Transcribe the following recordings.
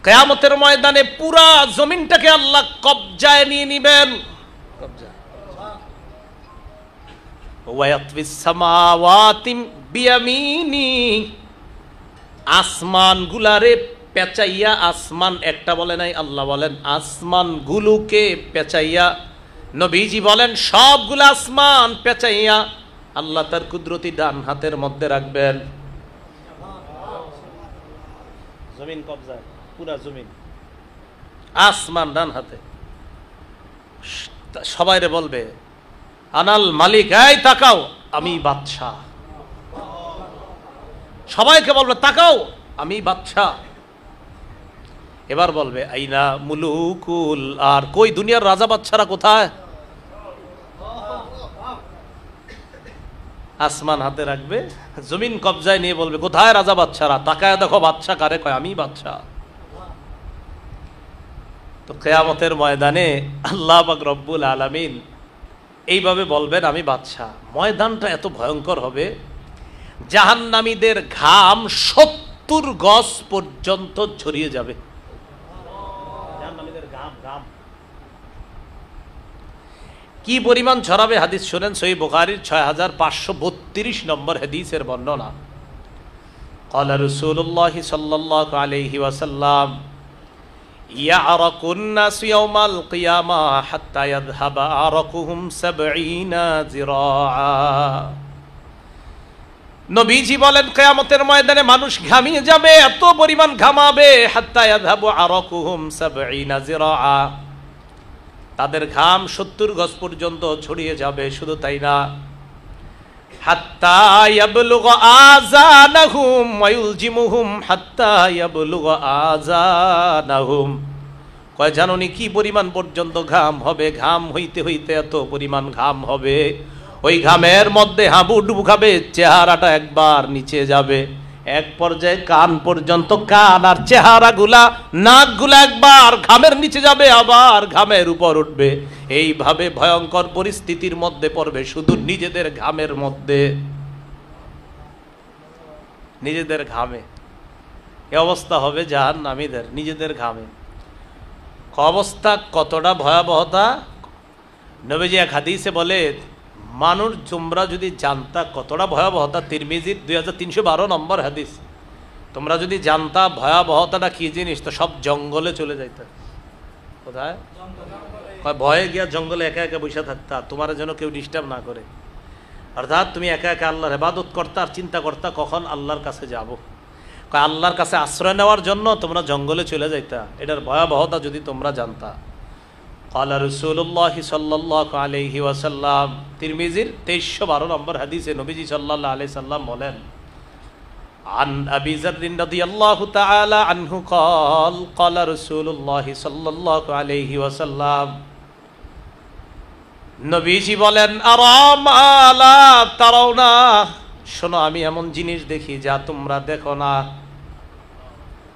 কিয়ামতের ময়দানে পুরা জমিনটাকে আল্লাহ কবজায় নিয়ে নিবেন। ওয়ায়াতফিস সামাওয়াতি বিয়ামিনি, আসমান গুলারে পেঁচাইয়া, আসমান একটা বলে নাই, আল্লাহ বলেন আসমান গুলোকে পেঁচাইয়া, নবীজি বলেন সবগুলো আসমান পেঁচাইয়া আল্লাহ তার কুদরতি ডান হাতের মধ্যে রাখবেন। জমিন কবজায়, পুরা জমিন, আসমান ডান হাতে। সবাইরে বলবে আনাল মালিক, এই তাকাও আমি বাদশাহ। সবাইকে বলবে তাকাও আমি বাদশাহ। এবার বলবে আইনা মুলুকুল, আর কই দুনিয়ার রাজা বাদশারা কোথায়? আসমান হাতে রাখবে, জমিন কবজায় নিয়ে বলবে কোথায় রাজা বাদশারা? তাকায় দেখো বাদশাহ কারে কয়, আমি বাদশাহ। তো কিয়ামতের ময়দানে আল্লাহ পাক রব্বুল আলামিন এইভাবে বলবেন আমি বাদশাহ। ময়দানটা এত ভয়ঙ্কর হবে, জাহান্নামীদের ঘাম 70 গজ পর্যন্ত ছড়িয়ে যাবে। জাহান্নামীদের ঘাম কি পরিমাণ ছড়াবে হাদিস শুনেন, সহিহ বুখারীর 6532 নম্বর হাদিসের বর্ণনা। ক্বালা রাসূলুল্লাহি সাল্লাল্লাহু আলাইহি ওয়াসাল্লাম ইয়ারাকুন নাস ইয়াওমাল কিয়ামা হাত্তা ইয়াযহাবা আরাকুহুম 70 যিরাআ। নবীজি বলেন কিয়ামতের ময়দানে মানুষ ঘামিয়ে যাবে, এত পরিমাণ ঘামাবে, হাত্তা ইয়াযহাবু আরাকুহুম 70 যিরাআ, তাদের ঘাম 70 গজ পর্যন্ত ছড়িয়ে যাবে। শুধু তাই না, হাত্তা ইয়াবলুগা আযানাহুম ওয়া ইউলজিমুহুম হাত্তা ইয়াবলুগা আযানাহুম। কয় জানোনি কি পরিমাণ পর্যন্ত ঘাম হবে? ঘাম হইতে হইতে এত পরিমাণ ঘাম হবে, ওই ঘামের মধ্যে হাবুডুবু খাবে, চেহারাটা একবার নিচে যাবে, এক পর্যায়ে কান পর্যন্ত, কান আর চেহারাগুলা, নাকগুলা একবার ঘামের নিচে যাবে, আবার ঘামের উপর উঠবে। এইভাবে ভয়ঙ্কর পরিস্থিতির মধ্যে পড়বে, শুধু নিজেদের ঘামের মধ্যে, নিজেদের ঘামে। এ অবস্থা হবে জাহান্নামীদের, নিজেদের ঘামে। অবস্থা কতটা ভয়াবহতা, নবীজি এক হাদিসে বলে মানুষ তোমরা যদি জানতা কতটা ভয়াবহতা, তিরমিজির 2312 নম্বর হাদিস, তোমরা যদি জানতা ভয়াবহতাটা কি জিনিস তো সব জঙ্গলে চলে যাইতা। কোথায়? ভয়ে গিয়া জঙ্গলে একা একা বসে থাকতা, তোমার যেন কেউ ডিস্টার্ব না করে। অর্থাৎ তুমি একা একা আল্লাহর ইবাদত করতা আর চিন্তা করতা কখন আল্লাহর কাছে যাব। আল্লাহর কাছে আশ্রয় নেওয়ার জন্য তোমরা জঙ্গলে চলে যাইতা। এটার ভয়াবহতা যদি তোমরা জানতা। ক্বালা রাসূলুল্লাহি সাল্লাল্লাহু আলাইহি ওয়াসাল্লাম, তিরমিজির 2312 নম্বর হাদিসে নবীজি সাল্লাল্লাহু আলাইহি সাল্লাম বলেন, আন আবি যার রাদিয়াল্লাহু তাআলা আনহু ক্বাল ক্বালা রাসূলুল্লাহি সাল্লাল্লাহু আলাইহি ওয়াসাল্লাম, নবীজি বলেন আরামা লা তারাউনা, শোনো আমি এমন জিনিস দেখি যা তোমরা দেখো না।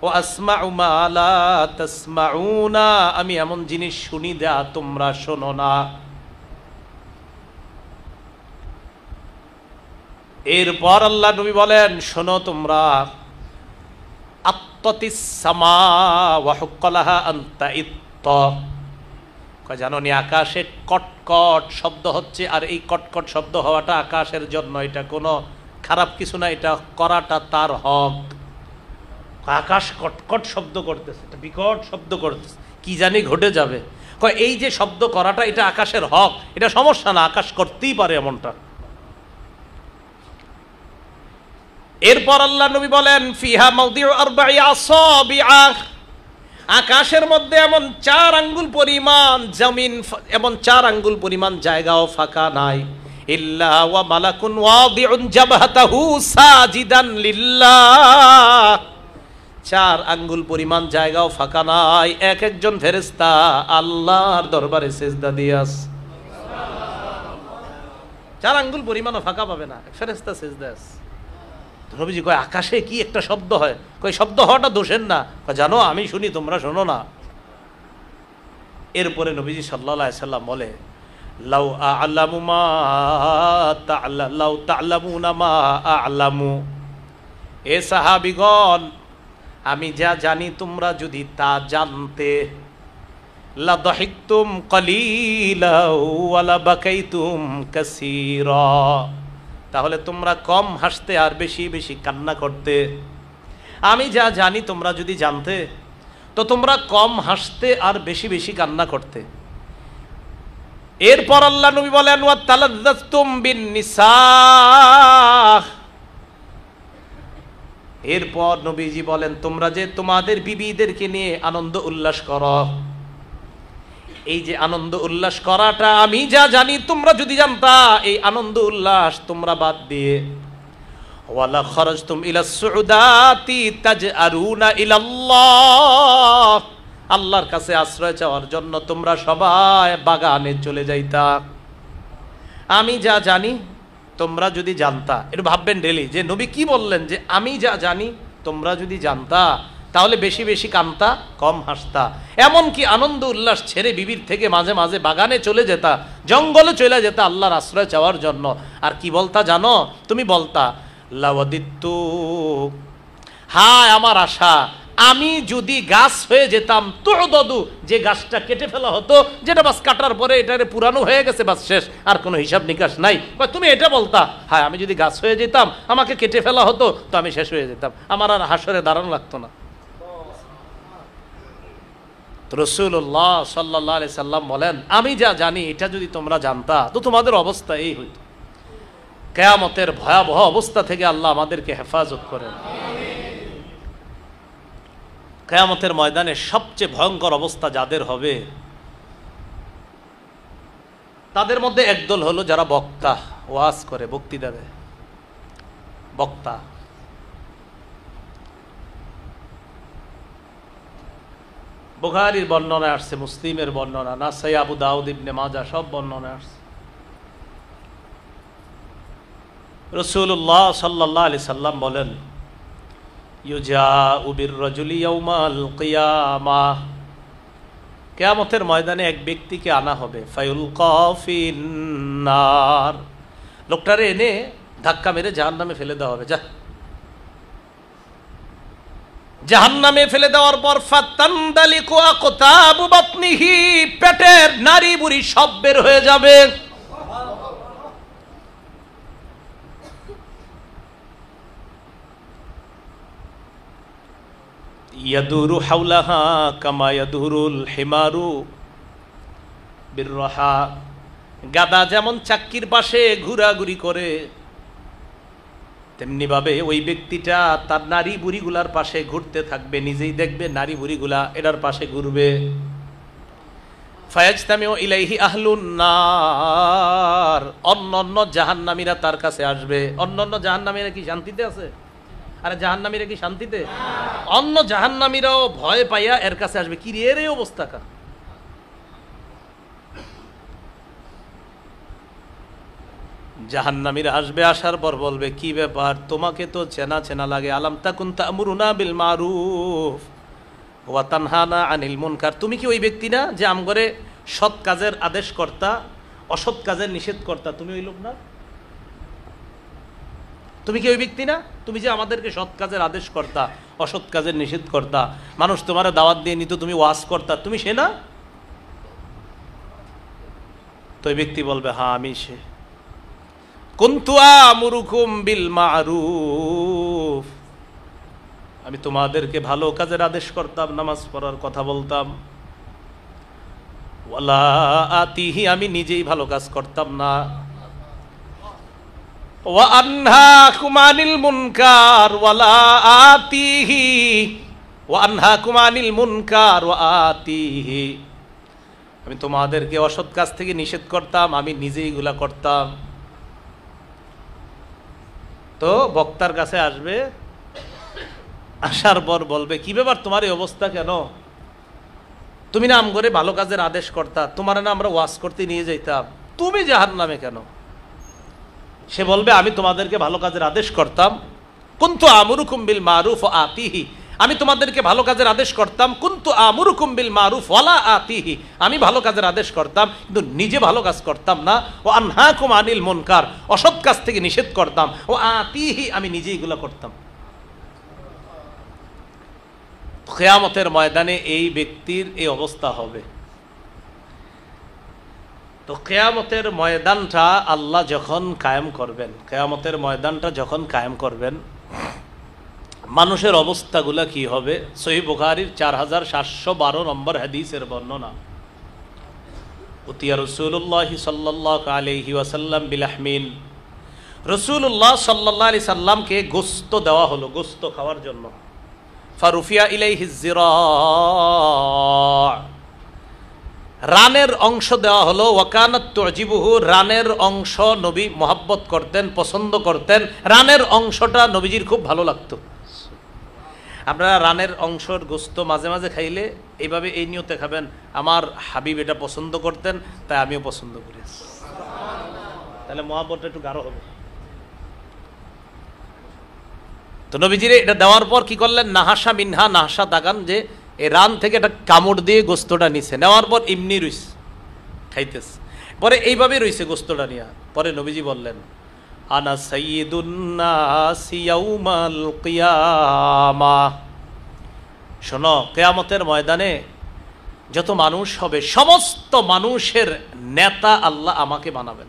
ও আসমাউ মা লা তাসমাউনা, আমি এমন জিনিস শুনি যা তোমরা শোনো না। এরপর আল্লাহ নবী বলেন শোনো তোমরা, আত্তাতিস সামা ওয়া হুক্কালাহা আনতা ইত্ত, জানো নি আকাশে কটকট শব্দ হচ্ছে, আর এই কটকট শব্দ হওয়াটা আকাশের জন্য, এটা কোনো খারাপ কিছু না, এটা করাটা তার হক। আকাশ কটকট শব্দ করতেছে, এটা বিকট শব্দ করতেছে, কি জানি ঘটে যাবে। এই যে শব্দ করাটা এটা আকাশের হক, এটা সমস্যা না, আকাশ করতেই পারে এমনটা। এরপর আল্লাহ নবী বলেন ফিহা মাউদিউ আরবাঈ আসাবিআ, আকাশের মধ্যে এমন 4 আঙ্গুল পরিমাণ জমিন, এমন 4 আঙ্গুল পরিমাণ জায়গাও ফাঁকা নাই। ইল্লা ওয়া মালাকুন ওয়াদিউন জাবহাতাহু সাজিদান লিল্লাহ, 4 আঙ্গুল পরিমাণ জায়গাও ফাঁকা নাই, এক একজন ফেরেশতা আল্লাহর দরবারে সিজদা দিয়ে আছে। 4 আঙ্গুল পরিমাণও ফাঁকা পাবে না, ফেরেশতা সিজদা আছে। নবীজি কয় আকাশে কি একটা শব্দ হয়? কয় শব্দ হওয়াটা দোষের না, জানো আমি শুনি তোমরা শোনো না। এরপরে নবীজি সাল্লাল্লাহু আলাইহি সাল্লাম বলে লাউ আ'লামু মা লাউ তা'লামুনা মা আ'লামু, এ সাহাবীগণ আমি যা জানি তোমরা যদি তা জানতে, লাদাহিকতুম কালিলা ওয়া লাবাকাইতুম কাসীরা, তাহলে তোমরা কম হাসতে আর বেশি বেশি কান্না করতে। আমি যা জানি তোমরা যদি জানতে তো তোমরা কম হাসতে আর বেশি বেশি কান্না করতে। এরপর আল্লাহ নবী বলেন ওয়া তালাজ্জাতুম বিন নিসা, এরপর নবীজি বলেন তোমরা যে তোমাদের বিবিদেরকে নিয়ে আনন্দ উল্লাস করো, এই যে আনন্দ উল্লাস করাটা আমি যা জানি তোমরা যদি জানতা, এই আনন্দ উল্লাস তোমরা বাদ দিয়ে ওয়ালা খরাজতুম ইলা সুউদাতি তাজআরুনা ইলাল্লাহ, আল্লাহর কাছে আশ্রয় চাওয়ার জন্য তোমরা সবাই বাগানে চলে যাইতা। আমি যা জানি তোমরা যদি জানতা, একটু ভাববেন ডেলি যে নবী কি বললেন, যে আমি যা জানি তোমরা যদি জানতা তাহলে বেশি বেশি কানতা, কম হাসতা। এমনকি আনন্দ উল্লাস ছেড়ে বিবির থেকে মাঝে মাঝে বাগানে চলে যেতা, জঙ্গলে চলে যেতা আল্লাহর আশ্রয় চাওয়ার জন্য। আর কি বলতা জানো? তুমি বলতা লাওয়াদিত্তু, হায় আমার আশা আমি যদি গাছ হয়ে যেতাম, তুদদু, যে গাছটা কেটে ফেলা হতো, যেটা বাস কাটার পরে এটারে পুরানো হয়ে গেছে, বাস শেষ, আর কোনো হিসাব নিকাশ নাই। তুমি এটা বলতা, হায় আমি যদি গাছ হয়ে যেতাম, আমাকে কেটে ফেলা হতো, তো আমি শেষ হয়ে যেতাম, আমার আর হাসরে দাঁড়ানো লাগতো না। রাসূলুল্লাহ সাল্লাল্লাহু আলাইহি সাল্লাম বলেন আমি যা জানি এটা যদি তোমরা জানতা তো তোমাদের অবস্থা এই হইতো। কিয়ামতের ভয়াবহ অবস্থা থেকে আল্লাহ আমাদেরকে হেফাজত করেন। কিয়ামতের ময়দানে সবচেয়ে ভয়ঙ্কর অবস্থা যাদের হবে তাদের মধ্যে একদল হলো যারা বক্তা, ওয়াজ করে, বক্তৃতা দেয়, বক্তা। বুখারীর বর্ণনা আসছে, মুসলিমের বর্ণনা, নাসাই, আবু দাউদ, ইবনে মাজাহ সব বর্ণনা আসছে। রাসূলুল্লাহ সাল্লাল্লাহু আলাইহি সাল্লাম বলেন ইউজাউ বির-রাজুলি ইয়াউমাল কিয়ামাহ, কিয়ামতের ময়দানে এক ব্যক্তিকে আনা হবে, ফায়ুলকা ফিন-নার, লোকটারে এনে ধাক্কা মেরে জাহান্নামে ফেলে দেওয়া হবে। জাহান্নামে ফেলে দেওয়ার পর ফাতানদালিকু আকতাবু বাতনিহি, পেটের নারী বুড়ি সব বের হয়ে যাবে। ইয়াদুরু হাওলাহা কামা ইয়াদুরুল হিমারু বিররাহা, গাদা যেমন চাক্কির পাশে ঘোরাঘুরি করে তেমনি ভাবে ওই ব্যক্তিটা তার নারী বুড়িগুলার পাশে ঘুরতে থাকবে, নিজেই দেখবে নারী বুড়িগুলা এটার পাশে ঘুরবে। ফায়াজতামিউ ইলাইহি আহলুন নার, অন্যান্য জাহান্নামীরা তার কাছে আসবে। অন্যান্য জাহান্নামীরা কি শান্তিতে আছে? আরে জাহান্নামীরা কি শান্তিতে? অন্য জাহান্নামীরাও ভয় পাইয়া এর কাছে আসবে, কি রে এর এই অবস্থা কা। জাহান্নামীরা আসবে, আসার পর বলবে কি ব্যাপার, তোমাকে তো চেনা চেনা লাগে, আলাম তাকুন তা'মুরুনা বিল মারুফ ওয়া তানহানা আনিল মুনকার, তুমি কি ওই ব্যক্তি না যে আমগরে সৎ কাজের আদেশ কর্তা, অসৎ কাজের নিষেধ কর্তা? তুমি ওই লোক না? তুমি কি ওই ব্যক্তি না? তুমি যে আমাদেরকে সৎ কাজের আদেশ কর্তা, অসৎ কাজের নিষেধ কর্তা, মানুষ তোমার দাওয়াত দিয়ে নিত, তুমি ওয়াজ কর্তা, তুমি সে না? তো ওই ব্যক্তি বলবে হ্যাঁ আমি সে। কুনতু আমুরুকুম বিল মারুফ, আমি তোমাদেরকে ভালো কাজের আদেশ করতাম, নামাজ পড়ার কথা বলতাম। ওয়ালা আতিহি, আমি নিজেই ভালো কাজ করতাম না। ওয়া আনহাকুম আনিল মুনকার ওয়ালা আতিহি, ওয়া আনহাকুম আনিল মুনকার ওয়া আতিহি, আমি তোমাদেরকে অসৎ কাজ থেকে নিষেধ করতাম, আমি নিজেই এগুলা করতাম। তো বক্তার কাছে আসবে, আসার পর বলবে কি ব্যাপার, তোমার এই অবস্থা কেন? তুমি না আমগরে ভালো কাজের আদেশ করতা, তোমার না আমরা ওয়াজ করতে নিয়ে যাইতাম, তুমি জাহান্নামে কেন? সে বলবে আমি তোমাদেরকে ভালো কাজের আদেশ করতাম, কুনতু আমুরুকুম বিল মারুফ ওয়া আতিহি, আমি তোমাদেরকে ভালো কাজের আদেশ করতাম, কুনতু আমুরুকুম বিল মারুফ ওয়ালা আতিহি, আমি ভালো কাজের আদেশ করতাম কিন্তু নিজে ভালো কাজ করতাম না। ও আনহাকুম আনিল মুনকার, অসৎ কাজ থেকে নিষেধ করতাম। ও আতিহি, আমি নিজে এগুলো করতাম। কিয়ামতের ময়দানে এই ব্যক্তির এই অবস্থা হবে। তো কিয়ামতের ময়দানটা আল্লাহ যখন কায়েম করবেন, কিয়ামতের ময়দানটা যখন কায়েম করবেন, মানুষের অবস্থাগুলা কি হবে? সহিহ বুখারীর 4712 নম্বর হাদিসের বর্ণনা। উতিয়া রাসূলুল্লাহ সাল্লাল্লাহু আলাইহি ওয়াসাল্লাম বিলাহমিন, রাসূলুল্লাহ সাল্লাল্লাহু আলাইহি সাল্লামকে গোশত দেওয়া হলো, গোশত খাওয়ার জন্য। ফারুফিয়া ইলাইহি যিরা, রানের অংশ দেওয়া হলো। ওয়াকানাত তুজিবুহু, রানের অংশ নবী মহব্বত করতেন, পছন্দ করতেন। রানের অংশটা নবীজির খুব ভালো লাগতো। আপনারা রানের অংশের গোশত মাঝে মাঝে খাইলে এইভাবে এই নিয়তে খাবেন, আমার হাবিব এটা পছন্দ করতেন, তাই আমিও পছন্দ করি, তাহলে মহব্বতটা একটু গাঢ় হবে। তো নবীজির এটা দেওয়ার পর কি করলেন? নাহাসা মিনহা, নাহাসা দাগান, যে এই রান থেকে একটা কামড় দিয়ে গোস্তটা নিছে, নেওয়ার পর এমনি রইছে, খাইতেছে। পরে এইভাবে রইছে গোস্তটা নিয়ে। পরে নবীজি বললেন, আনা সাইয়্যিদুন নাসি ইয়াউমাল কিয়ামা, শোনো, কিয়ামতের ময়দানে যত মানুষ হবে সমস্ত মানুষের নেতা আল্লাহ আমাকে বানাবেন।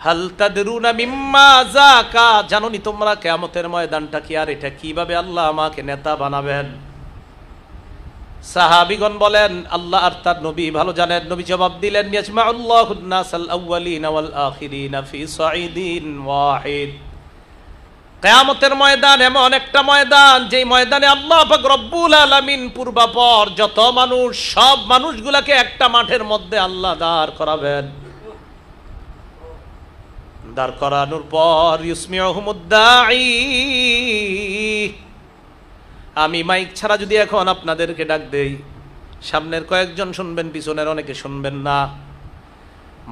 হাল তাদরুনা মিম্মা যাকা, জানোনি তোমরা কিয়ামতের ময়দানটা কি, আর এটা কিভাবে আল্লাহ আমাকে নেতা বানাবেন? সাহাবীগণ বলেন, আল্লাহ আর তার নবী ভালো জানেন। নবী জবাব দিলেন, ইয়াজমাউল্লাহুন নাসাল আউয়ালিনা ওয়াল আখিরিনা ফি সাঈদিন ওয়াহিদ। কিয়ামতের ময়দান এমন একটা ময়দান, যেই ময়দানে আল্লাহ পাক রব্বুল আলামিন পূর্বাপর যত মানুষ, সব মানুষগুলাকে একটা মাঠের মধ্যে আল্লাহ দাঁড় করাবেন। দাঁড় করানোর পর ইউসমিউহুমুদ দাঈ, আমি মাইক ছাড়া যদি এখন আপনাদেরকে ডাক দেই, সামনের কয়েকজন শুনবেন, পিছনের অনেকে শুনবেন না।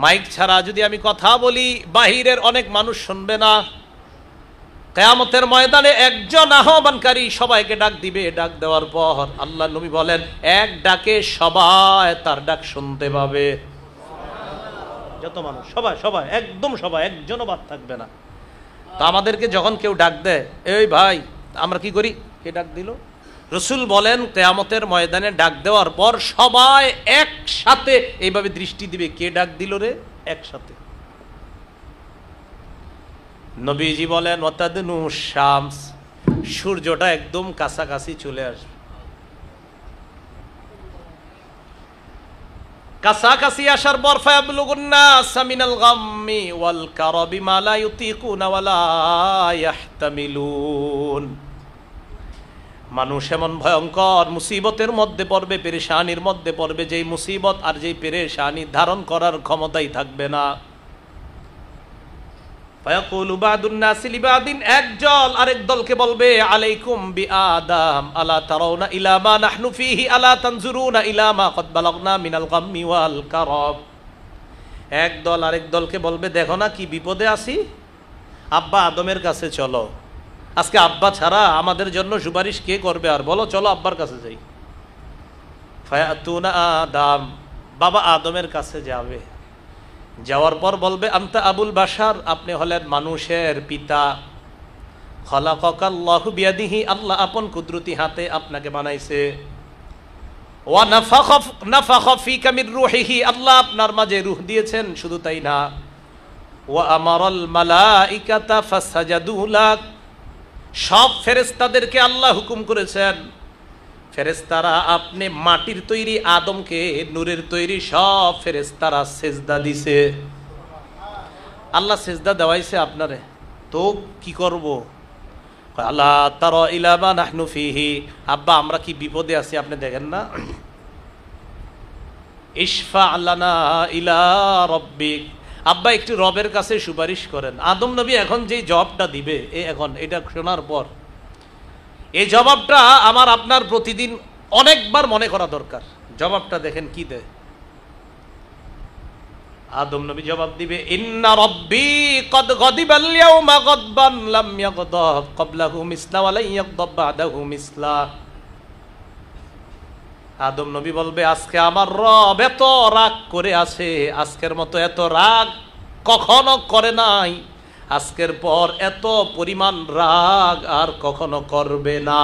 মাইক ছাড়া যদি আমি কথা বলি, বাহিরের অনেক মানুষ শুনবে না। কিয়ামতের ময়দানে একজন আহ্বানকারী সবাইকে ডাক দিবে। ডাক দেওয়ার পর আল্লাহ নবী বলেন, এক ডাকে সবাই তার ডাক শুনতে পাবে। যত মানুষ, সবাই সবাই, একদম সবাই, একজনও বাদ থাকবে না। তো আমাদেরকে যখন কেউ ডাক দেয়, এই ভাই, আমরা কি করি? কে ডাক দিল? রাসূল বলেন, কিয়ামতের ময়দানে ডাক দেওয়ার পর সবাই একসাথে এইভাবে দৃষ্টি দিবে, কে ডাক দিল রে, একসাথে। নবীজি বলেন, ওয়াতাদনু শামস, সূর্যটা একদম কাছাকাছি চলে আসবে। কাছাকাছি আসার পর ফায়াবলুগুন নাস মিনাল গাম্মি ওয়াল কারাবি মা লা ইউতিকুনা ওয়া লা ইয়াহতামিলুন, মানুষ এমন ভয়ঙ্কর মুসিবতের মধ্যে পড়বে, পেরেশানির মধ্যে পড়বে, যেই মুসিবত আর যেই পেরেশানি ধারণ করার ক্ষমতাই থাকবে না। ফায়াকুলু বাদুন নাসি লিবাদিন, একদল আরেক দলকে বলবে, আলাইকুম বিআদাম আলা তারাউনা ইলা মা নাহনু ফিহি আলা তানজুরুনা ইলা মা ক্বাদ বালাগনা মিনাল গাম্মি ওয়াল কারাব। একদল আরেক দলকে বলবে, দেখো না কি বিপদে আছি, আব্বা আদমের কাছে চলো, আজকে আব্বা ছাড়া আমাদের জন্য সুপারিশ কে করবে, আর বলো চলো আব্বার কাছে যাই। ফায়াতুনা আদম, বাবা আদমের কাছে যাবে। যাওয়ার পর বলবে, আনতা আবুল বাশার, আপনি হলেন মানুষের পিতা। খলাকাল্লাহু বিয়াদিহি, আল্লাহ আপন কুদরতি হাতে আপনাকে বানাইছে। ওয়া নাফাখা ফীকা মির রূহিহি, আল্লাহ আপনার মাঝে রূহ দিয়েছেন। শুধু তাই না, ওয়া আমারাল মালাইকাতা ফাসাজাদু লাক, সব ফেরেশতাদেরকে আল্লাহ হুকুম করেছেন, ফেরেশতারা আপনি মাটির তৈরি আদমকে নূরের তৈরি সব ফেরেশতারা সেজদা দিছে। আল্লাহ সেজদা দেওয়াইছে আপনারে, তো কি করব? আল্লাহ তারা ইলা মা নাহনু ফিহি, আব্বা আমরা কি বিপদে আছি আপনি দেখেন না? ইশফা লানা ইলা রাব্বিক, আব্বা একটু রবের কাছে সুপারিশ করেন। আদম নবী এখন যেই জবাবটা দিবে, এখন এটা শোনার পর এই জবাবটা আমার আপনার প্রতিদিন অনেকবার মনে করা দরকার। জবাবটা দেখেন কি দেয়। আদম নবী জবাব দিবে, ইন্না রাব্বী কদ গাদিবাল ইয়াউমা গাদবান লাম ইয়াগদাব ক্বাবলাহু মিসলা ওয়া লা ইয়াগদাব বাদাহু মিসলা। আদম নবী বলবে, আজকে আমার রব এত রাগ করে আছে, আজকের মতো এত রাগ কখনো করে নাই, আজকের পর এত পরিমাণ রাগ আর কখনো করবে না।